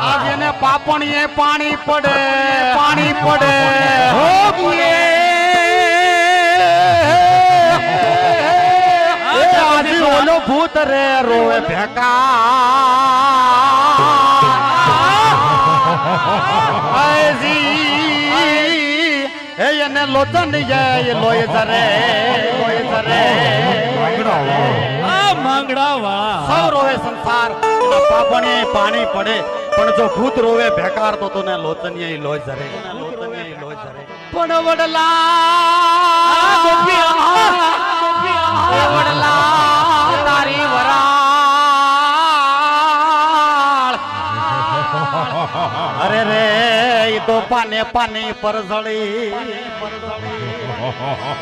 આજ એને પાપણીએ પાણી પડે આજે ઓલો ભૂત રે રોવે ભેકા એને લોચન જાય લોય જરે માંગડા વાળા સૌ રોવે સંસાર પાપણીએ પાણી પડે પણ જો ભૂત રોવે ભેકાર તો તને લોચનીએ લોય જરે પણ વડલા તારી વરાળ અરે રે ઈ તો પાને પર જળી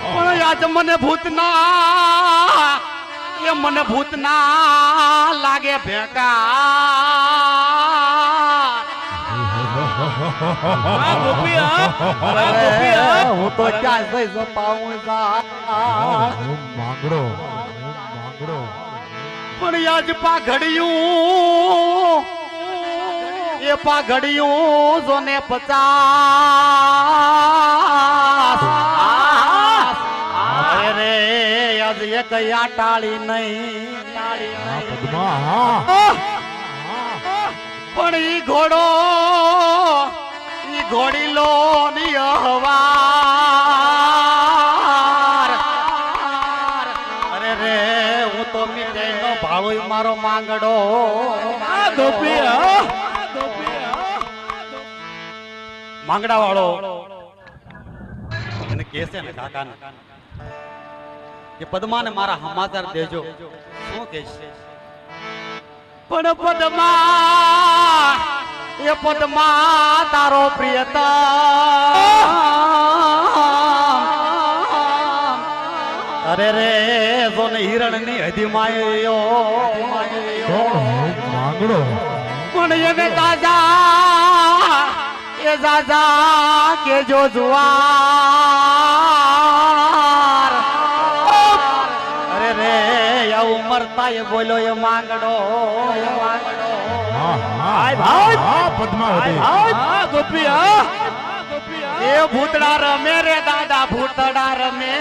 પણ આજ મને ભૂત ના લાગે ભેકા હું તો ક્યાં જઈ જપાવું માંગડો પણ આજ પાઘડિયું જોને 50 અરે આજ એક ટાળી નહીં પણ ઈ ઘોડીલો ની અહવાર અરે રે હું તો મીઠાઈ નો ભાળો મારો માંગડો માંગડા વાળો એને કહેશે ને કાકા ને કે પદ્માને મારા સમાચાર દેજો શું કહેશે પણ પદ્મા તારો પ્રિયતમ અરે રે જોને હિરણ ની હદી માયો માંગડો પણ એને દાદા કે જો જુવાર અરે રે આવું મરતા એ બોલો એ માંગડો એ ભૂતડા રમે રે દાદા ભૂતડા રમે